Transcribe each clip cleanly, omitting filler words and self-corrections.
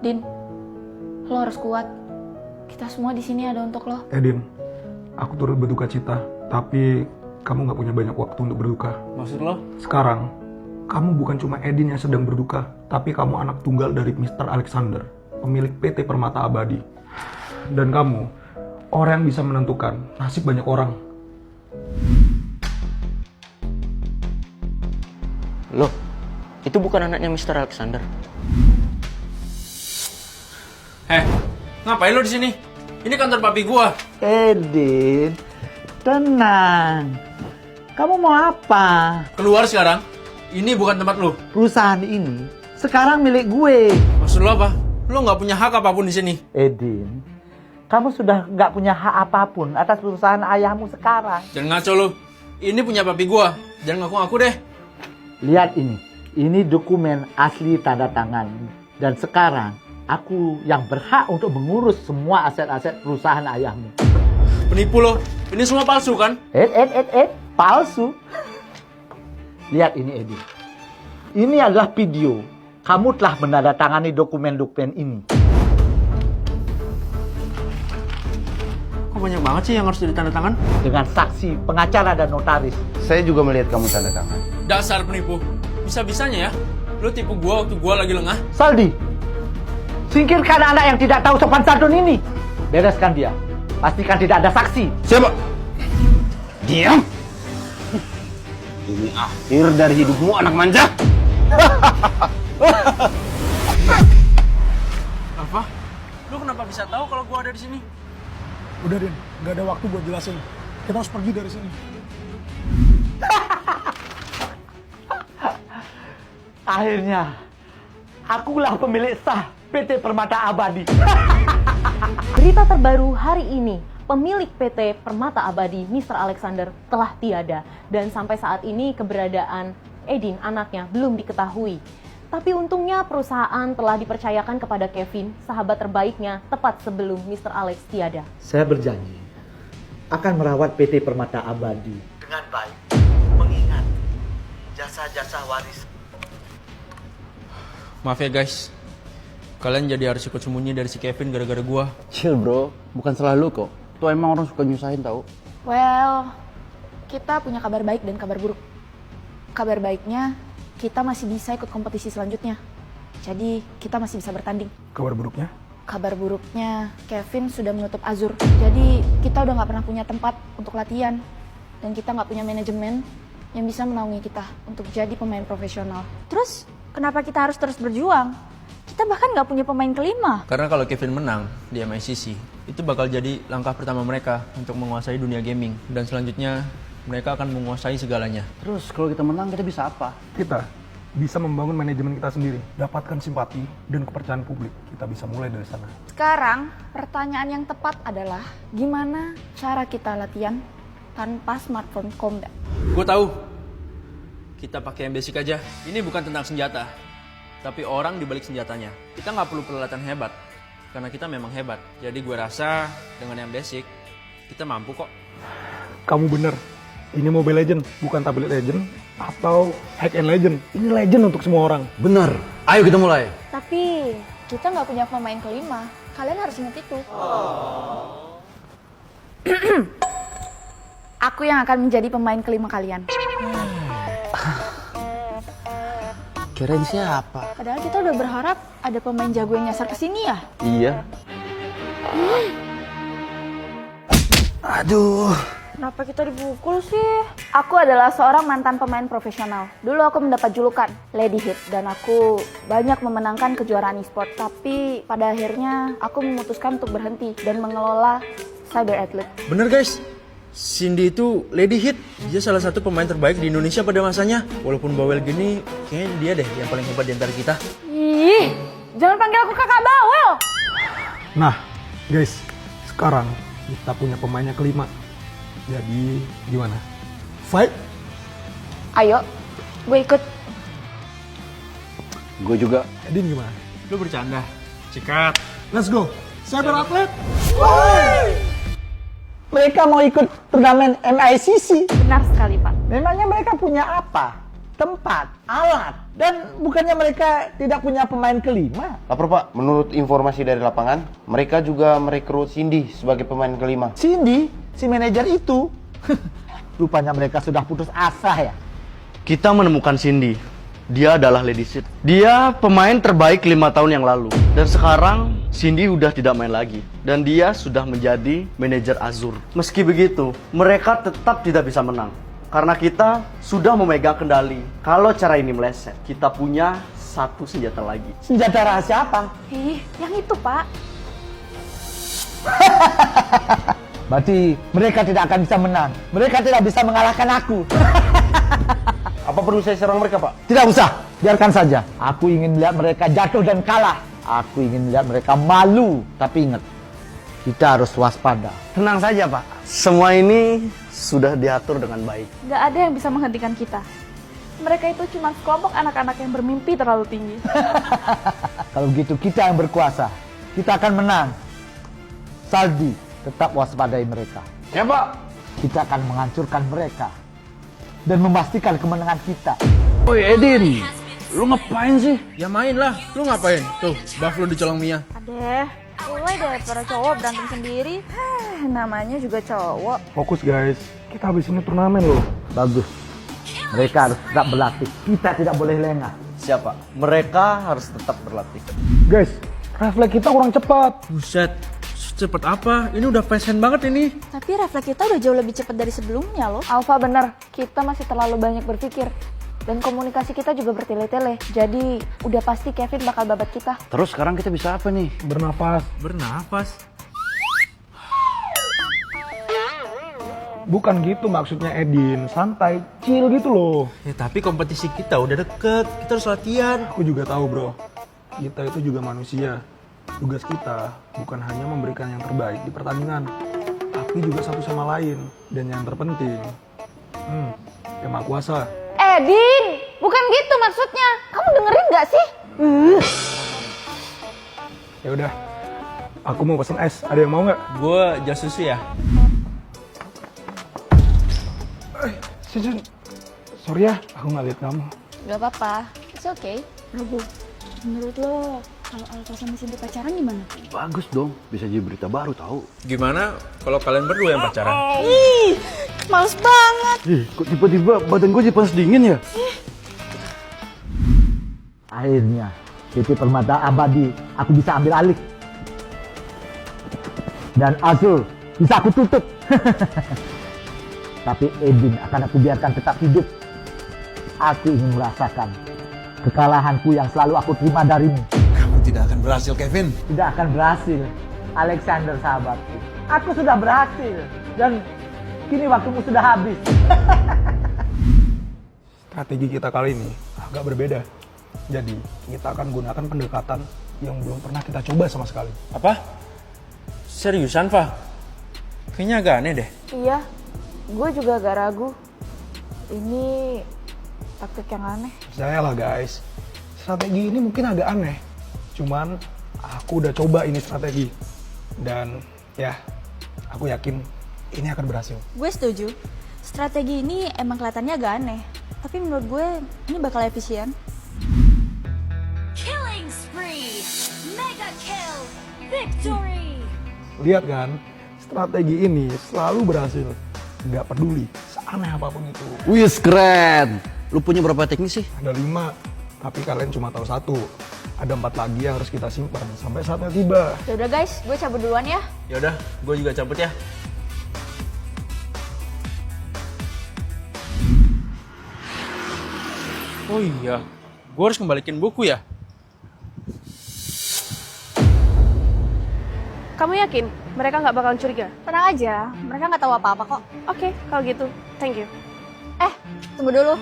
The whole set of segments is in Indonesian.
Din, lo harus kuat. Kita semua di sini ada untuk lo. Edin, aku turut berduka cita, tapi kamu nggak punya banyak waktu untuk berduka. Maksud lo? Sekarang, kamu bukan cuma Edin yang sedang berduka, tapi kamu anak tunggal dari Mr. Alexander, pemilik PT Permata Abadi. Dan kamu, orang yang bisa menentukan nasib banyak orang. Loh, itu bukan anaknya Mr. Alexander. Ngapain lo di sini? Ini kantor papi gua. Edin, tenang. Kamu mau apa? Keluar sekarang. Ini bukan tempat lo. Perusahaan ini sekarang milik gue. Maksud lo apa? Lo nggak punya hak apapun di sini. Edin, kamu sudah nggak punya hak apapun atas perusahaan ayahmu sekarang. Jangan ngaco lo. Ini punya papi gua. Jangan ngaku-ngaku deh. Lihat ini. Ini dokumen asli tanda tangan. Dan sekarang, aku yang berhak untuk mengurus semua aset-aset perusahaan ayahmu. Penipu lo. Ini semua palsu kan? Palsu. Lihat ini, Edin. Ini adalah video. Kamu telah menandatangani dokumen-dokumen ini. Kok banyak banget sih yang harus ditandatangan? Dengan saksi, pengacara, dan notaris. Saya juga melihat kamu tanda tangan. Dasar penipu. Bisa-bisanya ya. Lo tipu gua waktu gua lagi lengah. Saldi, singkirkan anak yang tidak tahu sopan santun ini. Bereskan dia. Pastikan tidak ada saksi. Siapa? Diam! Ini akhir dari hidupmu, anak manja! Apa? Lo kenapa bisa tahu kalau gua ada di sini? Udah, Din. Nggak ada waktu buat jelasin. Kita harus pergi dari sini. Akhirnya, akulah pemilik sah PT Permata Abadi. Berita terbaru hari ini, pemilik PT Permata Abadi, Mr. Alexander, telah tiada. Dan sampai saat ini keberadaan Edin, anaknya, belum diketahui. Tapi untungnya perusahaan telah dipercayakan kepada Kevin, sahabat terbaiknya, tepat sebelum Mr. Alex tiada. Saya berjanji akan merawat PT Permata Abadi dengan baik, mengingat jasa-jasa waris. Maaf ya guys. Kalian jadi harus ikut sembunyi dari si Kevin gara-gara gua. Chill bro, bukan salah lu kok. Tuh emang orang suka nyusahin tau. Well, kita punya kabar baik dan kabar buruk. Kabar baiknya, kita masih bisa ikut kompetisi selanjutnya. Jadi, kita masih bisa bertanding. Kabar buruknya? Kabar buruknya, Kevin sudah menutup Azur. Jadi, kita udah nggak pernah punya tempat untuk latihan. Dan kita nggak punya manajemen yang bisa menaungi kita untuk jadi pemain profesional. Terus, kenapa kita harus terus berjuang? Kita bahkan nggak punya pemain kelima. Karena kalau Kevin menang di MICC, itu bakal jadi langkah pertama mereka untuk menguasai dunia gaming. Dan selanjutnya, mereka akan menguasai segalanya. Terus kalau kita menang kita bisa apa? Kita bisa membangun manajemen kita sendiri, dapatkan simpati dan kepercayaan publik. Kita bisa mulai dari sana. Sekarang, pertanyaan yang tepat adalah, gimana cara kita latihan tanpa smartphone combat? Gue tahu. Kita pakai yang basic aja. Ini bukan tentang senjata, tapi orang di balik senjatanya. Kita nggak perlu peralatan hebat, karena kita memang hebat. Jadi gue rasa dengan yang basic, kita mampu kok. Kamu bener. Ini Mobile Legend, bukan tablet legend atau hack and legend. Ini legend untuk semua orang. Bener, ayo kita mulai. Tapi, kita nggak punya pemain kelima. Kalian harus ingat itu. Aku yang akan menjadi pemain kelima kalian. Kirain siapa? Padahal kita udah berharap ada pemain jago yang nyasar ke sini ya. Iya. Aduh. Kenapa kita dipukul sih? Aku adalah seorang mantan pemain profesional. Dulu aku mendapat julukan Lady Hit dan aku banyak memenangkan kejuaraan e-sport. Tapi pada akhirnya aku memutuskan untuk berhenti dan mengelola Cyber Athlete. Bener guys, Cindy itu lady hit. Dia salah satu pemain terbaik di Indonesia pada masanya. Walaupun bawel gini, kayaknya dia deh yang paling hebat di antara kita. Ih, jangan panggil aku kakak bawel. Nah, guys, sekarang kita punya pemainnya kelima. Jadi, gimana? Fight? Ayo, gue ikut. Gue juga. Edin gimana? Lu bercanda? Cikat. Let's go! Cyber Athlete! Mereka mau ikut turnamen MICC. Benar sekali, Pak. Memangnya mereka punya apa? tempat, alat. Dan bukannya mereka tidak punya pemain kelima? Lapor Pak, menurut informasi dari lapangan, mereka juga merekrut Cindy sebagai pemain kelima. Cindy, si manajer itu. Rupanya mereka sudah putus asa ya. Kita menemukan Cindy. Dia adalah Lady Sid. Dia pemain terbaik 5 tahun yang lalu. Dan sekarang Cindy udah tidak main lagi. Dan dia sudah menjadi manajer Azur. Meski begitu, mereka tetap tidak bisa menang. Karena kita sudah memegang kendali. Kalau cara ini meleset, kita punya satu senjata lagi. Senjata rahasia apa? Ih, yang itu, Pak. Berarti mereka tidak akan bisa menang. Mereka tidak bisa mengalahkan aku. Apa perlu saya serang mereka, Pak? Tidak usah, biarkan saja. Aku ingin melihat mereka jatuh dan kalah. Aku ingin melihat mereka malu. Tapi ingat, kita harus waspada. Tenang saja, Pak. Semua ini sudah diatur dengan baik. Nggak ada yang bisa menghentikan kita. Mereka itu cuma sekelompok anak-anak yang bermimpi terlalu tinggi. Kalau begitu kita yang berkuasa. Kita akan menang. Saldi, tetap waspadai mereka. Ya, Pak. Kita akan menghancurkan mereka. Dan memastikan kemenangan kita. Woi Edin, lu ngapain sih? Ya main lah, lu ngapain? Tuh, buff lu dicolong Mia. Adeh, mulai deh para cowok berantem sendiri. Namanya juga cowok. Fokus guys, kita habis ini turnamen loh. Bagus. Mereka harus tetap berlatih. Kita tidak boleh lengah. Siapa? Mereka harus tetap berlatih. Guys, refleks kita kurang cepat. Buset, cepet apa? Ini udah passion banget ini. Tapi refleks kita udah jauh lebih cepat dari sebelumnya loh. Alfa bener, kita masih terlalu banyak berpikir. Dan komunikasi kita juga bertele-tele. Jadi udah pasti Kevin bakal babat kita. Terus sekarang kita bisa apa nih? Bernafas. Bernafas. Bukan gitu maksudnya Edin, santai, chill gitu loh. Ya tapi kompetisi kita udah deket, kita harus latihan. Aku juga tahu bro, kita itu juga manusia. Tugas kita bukan hanya memberikan yang terbaik di pertandingan, tapi juga satu sama lain. Dan yang terpenting, yang Maha Kuasa. Din, bukan gitu maksudnya. Kamu dengerin nggak sih? Ya udah, aku mau pesen es. Ada yang mau nggak? Gue jas susu ya. Cicin, sorry ya, aku nggak lihat kamu. Gak apa-apa, it's okay. Robo, menurut lo kalau Alfa sama Cindy pacaran gimana? Bagus dong, bisa jadi berita baru tahu. Gimana kalau kalian berdua yang pacaran? Ih, males banget. Kok tiba-tiba badan gue jadi panas dingin ya? Akhirnya, PT Permata Abadi aku bisa ambil alih. Dan Azul bisa aku tutup. Tapi Edin akan aku biarkan tetap hidup. Aku ingin merasakan kekalahanku yang selalu aku terima darimu. Kamu tidak akan berhasil, Kevin. Tidak akan berhasil, Alexander sahabatku. Aku sudah berhasil. Dan kini waktumu sudah habis. Strategi kita kali ini agak berbeda. Jadi, kita akan gunakan pendekatan yang belum pernah kita coba sama sekali. Apa? Seriusan, Fa? Kayaknya agak aneh deh. Iya, gue juga agak ragu. Ini taktik yang aneh. Percayalah guys, strategi ini mungkin agak aneh. Cuman, aku udah coba ini strategi. Dan, ya, aku yakin ini akan berhasil. Gue setuju. Strategi ini emang kelihatannya agak aneh. Tapi menurut gue ini bakal efisien. Killing spree, mega kill, victory. Lihat kan, strategi ini selalu berhasil. Nggak peduli, seaneh apapun itu. Wih, keren. Lu punya berapa teknik sih? Ada 5, tapi kalian cuma tahu 1. Ada 4 lagi yang harus kita simpan sampai saatnya tiba. Yaudah guys, gue cabut duluan ya. Yaudah, gue juga cabut ya. Oh iya, gue harus kembaliin buku ya? Kamu yakin mereka nggak bakalan curiga? Tenang aja, mereka nggak tahu apa-apa kok. Oke, kalau gitu, thank you. Tunggu dulu.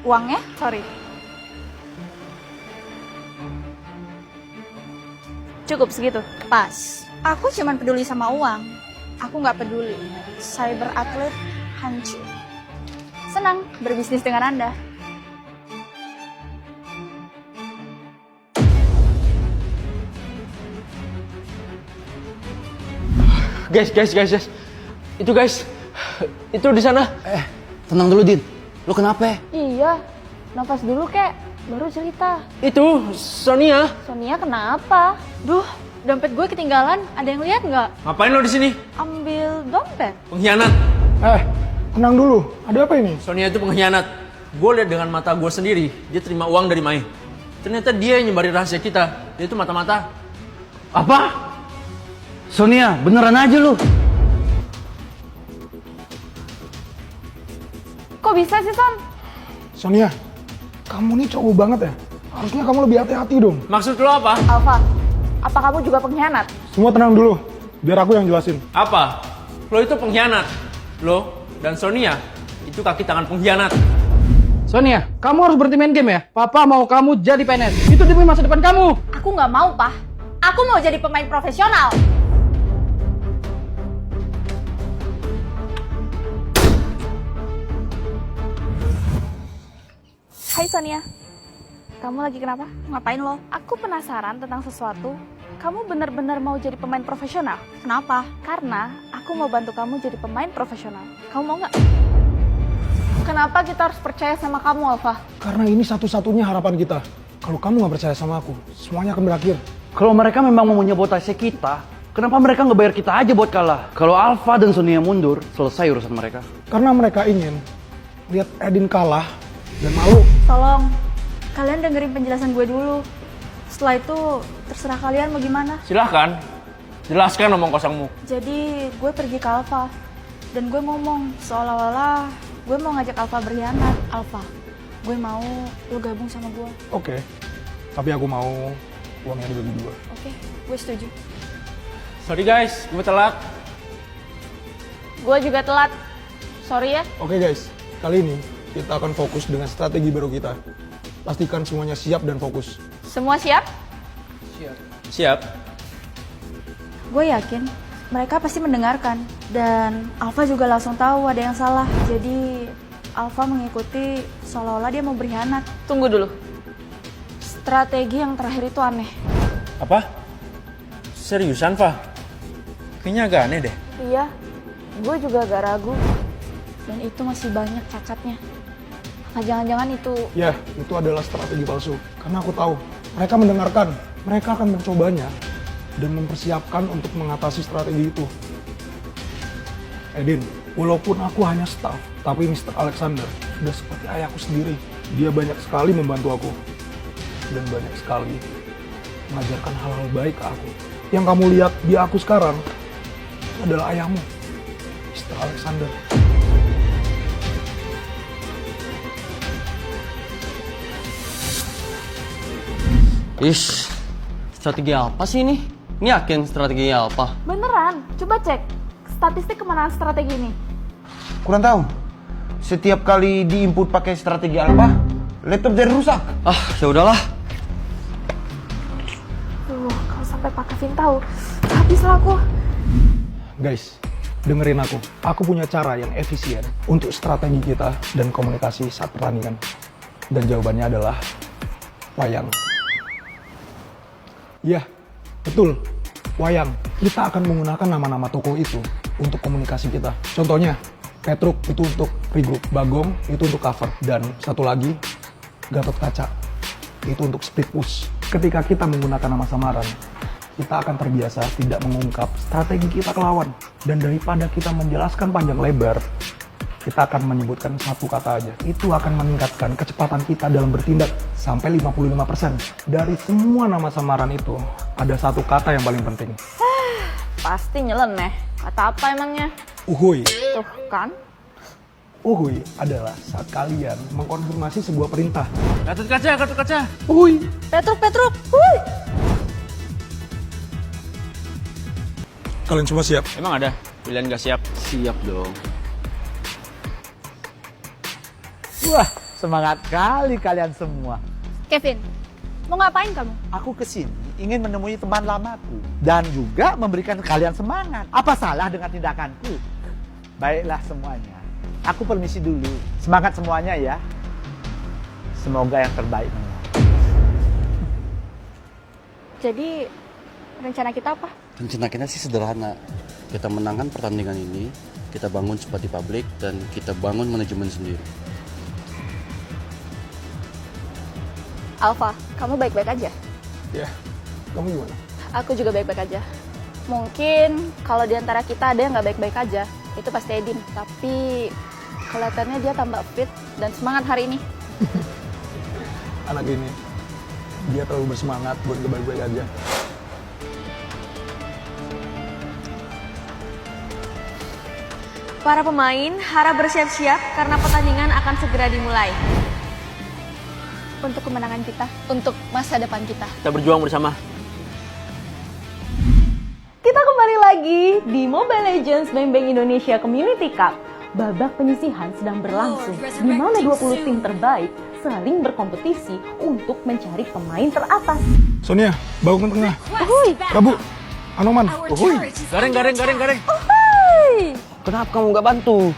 Uangnya? Sorry. Cukup segitu. Pas. Aku cuman peduli sama uang. Aku nggak peduli. Cyber atlet hancur. Senang berbisnis dengan Anda. Guys. Itu guys. Itu di sana. Tenang dulu, Din. Lo kenapa? Iya, nafas dulu kek, baru cerita. Itu, Sonia. Sonia kenapa? Duh, dompet gue ketinggalan. Ada yang lihat nggak? Ngapain lo di sini? Ambil dompet. Pengkhianat. Tenang dulu. Ada apa ini? Sonia itu pengkhianat. Gue lihat dengan mata gue sendiri, dia terima uang dari Mai. Ternyata dia yang nyembari rahasia kita. Dia itu mata-mata. Apa? Sonia, beneran aja lu. Kok bisa sih, Son? Sonia, kamu nih cowok banget ya. Harusnya kamu lebih hati-hati dong. Maksud lo apa? Alfa, apa kamu juga pengkhianat? Semua tenang dulu. Biar aku yang jelasin. Apa? Lo itu pengkhianat. Lo dan Sonia itu kaki tangan pengkhianat. Sonia, kamu harus berhenti main game ya. Papa mau kamu jadi PNS. Itu demi masa depan kamu. Aku nggak mau, Pak. Aku mau jadi pemain profesional. Hai Sonia, kamu lagi kenapa? Ngapain lo? Aku penasaran tentang sesuatu. Kamu benar-benar mau jadi pemain profesional? Kenapa? Karena aku mau bantu kamu jadi pemain profesional. Kamu mau nggak? Kenapa kita harus percaya sama kamu, Alfa? Karena ini satu-satunya harapan kita. Kalau kamu nggak percaya sama aku, semuanya akan berakhir. Kalau mereka memang mau menyabotase kita, kenapa mereka nggak bayar kita aja buat kalah? Kalau Alfa dan Sonia mundur, selesai urusan mereka. Karena mereka ingin lihat Edin kalah dan malu. Tolong, kalian dengerin penjelasan gue dulu. Setelah itu, terserah kalian mau gimana. Silahkan, jelaskan omong kosongmu. Jadi, gue pergi ke Alfa. Dan gue ngomong, seolah-olah gue mau ngajak Alfa berkhianat. Alfa, gue mau lo gabung sama gue. Oke, tapi aku mau uangnya dibagi dua. Oke, gue setuju. Sorry guys, gue telat. Gue juga telat. Sorry ya. Oke guys, kali ini kita akan fokus dengan strategi baru kita. Pastikan semuanya siap dan fokus. Semua siap? Siap. Gue yakin mereka pasti mendengarkan. Dan Alfa juga langsung tahu ada yang salah. Jadi Alfa mengikuti seolah-olah dia mau berkhianat. Tunggu dulu. Strategi yang terakhir itu aneh. Apa? Seriusan, Fa? Kayaknya agak aneh deh. Iya, gue juga agak ragu. Dan itu masih banyak cacatnya. Nah, jangan-jangan itu... Ya, itu adalah strategi palsu. Karena aku tahu, mereka mendengarkan. Mereka akan mencobanya dan mempersiapkan untuk mengatasi strategi itu. Edin, walaupun aku hanya staff, tapi Mr. Alexander sudah seperti ayahku sendiri. Dia banyak sekali membantu aku. Dan banyak sekali mengajarkan hal-hal baik ke aku. Yang kamu lihat di aku sekarang adalah ayahmu, Mr. Alexander. Ish, strategi apa sih ini? Ini yakin strategi apa? Beneran, coba cek statistik kemenangan strategi ini. Kurang tahu. Setiap kali di-input pakai strategi Alpha, laptop jadi rusak. Ah, ya udahlah. Tuh, kalau sampai Pak Kevin tahu, habislah aku. Guys, dengerin aku. Aku punya cara yang efisien untuk strategi kita dan komunikasi saat pertandingan. Dan jawabannya adalah wayang. Iya, betul. Wayang. Kita akan menggunakan nama-nama tokoh itu untuk komunikasi kita. Contohnya, Petruk itu untuk regroup, Bagong itu untuk cover, dan satu lagi, Gatot Kaca itu untuk split push. Ketika kita menggunakan nama samaran, kita akan terbiasa tidak mengungkap strategi kita ke lawan. Dan daripada kita menjelaskan panjang lebar, kita akan menyebutkan satu kata aja. Itu akan meningkatkan kecepatan kita dalam bertindak sampai 55%. Dari semua nama samaran itu, ada satu kata yang paling penting. Pasti nyeleneh. Kata apa emangnya? Uhuy. Tuh kan? Uhuy adalah saat kalian mengkonfirmasi sebuah perintah. Gatot kaca, Gatot kaca. Uhuy. Petruk, wuih! Kalian semua siap? Emang ada pilihan gak siap? Siap dong. Wah, semangat kali kalian semua. Kevin, mau ngapain kamu? Aku kesini ingin menemui teman lamaku dan juga memberikan kalian semangat. Apa salah dengan tindakanku? Baiklah semuanya. Aku permisi dulu. Semangat semuanya ya. Semoga yang terbaik. Jadi, rencana kita apa? Rencana kita sih sederhana. Kita menangkan pertandingan ini, kita bangun simpati publik, dan kita bangun manajemen sendiri. Alfa, kamu baik-baik aja? Ya, kamu gimana? Aku juga baik-baik aja. Mungkin kalau di antara kita ada yang nggak baik-baik aja, itu pasti Edin. Tapi kelihatannya dia tambah fit dan semangat hari ini. Anak ini, dia terlalu bersemangat buat gak baik-baik aja. Para pemain harap bersiap-siap karena pertandingan akan segera dimulai. Untuk kemenangan kita, untuk masa depan kita. Kita berjuang bersama. Kita kembali lagi di Mobile Legends Bang Bang Indonesia Community Cup. Babak penyisihan sedang berlangsung, di mana 20 tim terbaik saling berkompetisi untuk mencari pemain teratas. Sonia, bawa ke tengah. Uhuy. Prabu, Anoman. Uhuy. Gareng. Uhuy. Kenapa kamu nggak bantu?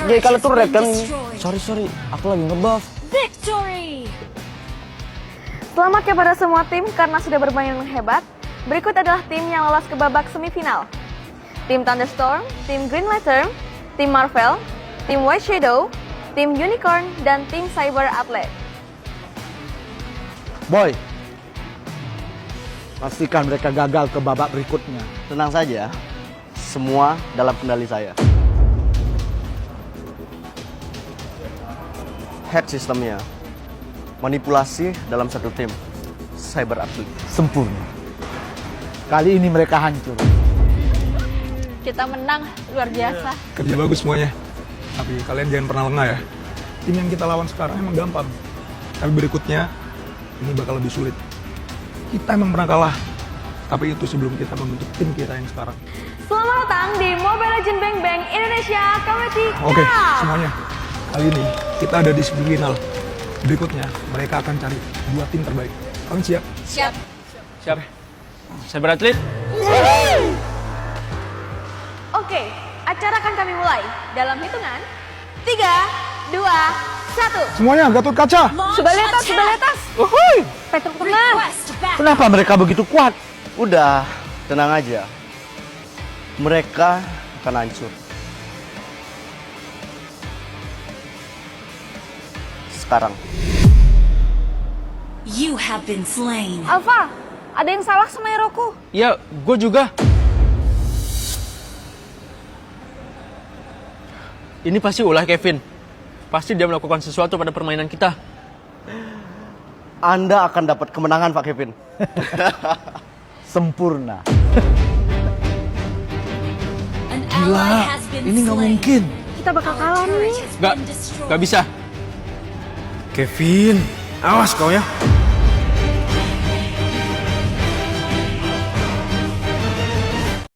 Jadi kalau turret kan, sorry, aku lagi ngebuff. Victory! Selamat kepada semua tim karena sudah bermain dengan hebat. Berikut adalah tim yang lolos ke babak semifinal. Tim Thunderstorm, tim Green Lantern, tim Marvel, tim White Shadow, tim Unicorn, dan tim Cyber Athlete. Boy, pastikan mereka gagal ke babak berikutnya. Tenang saja, semua dalam kendali saya. Hack sistemnya, manipulasi dalam satu tim, cyber athlete. Sempurna. Kali ini mereka hancur. Kita menang, luar biasa. Kerja bagus semuanya. Tapi kalian jangan pernah lengah ya. Tim yang kita lawan sekarang emang gampang. Tapi berikutnya, ini bakal lebih sulit. Kita emang pernah kalah. Tapi itu sebelum kita membentuk tim kita yang sekarang. Selamat datang di Mobile Legends Bang Bang Indonesia Community Cup. Oke, semuanya. Kali ini kita ada di semifinal. Berikutnya, mereka akan cari 2 tim terbaik. Kalian siap? Siap. Siap. Cyber Athlete. Oke, acara akan kami mulai dalam hitungan 3, 2, 1. Semuanya, Gatot Kaca. Sudah letas. Uhuy. Petruk tenang. Kenapa mereka begitu kuat? Udah, tenang aja. Mereka akan hancur. Sekarang. You have been slain. Alfa, ada yang salah sama heroku. Ya, gue juga. Ini pasti ulah Kevin. Pasti dia melakukan sesuatu pada permainan kita. Anda akan dapat kemenangan, Pak Kevin. Sempurna. An Gila, ally has been ini nggak slain. mungkin. Kita bakal kalah nih. Gak bisa. Kevin, awas kau ya.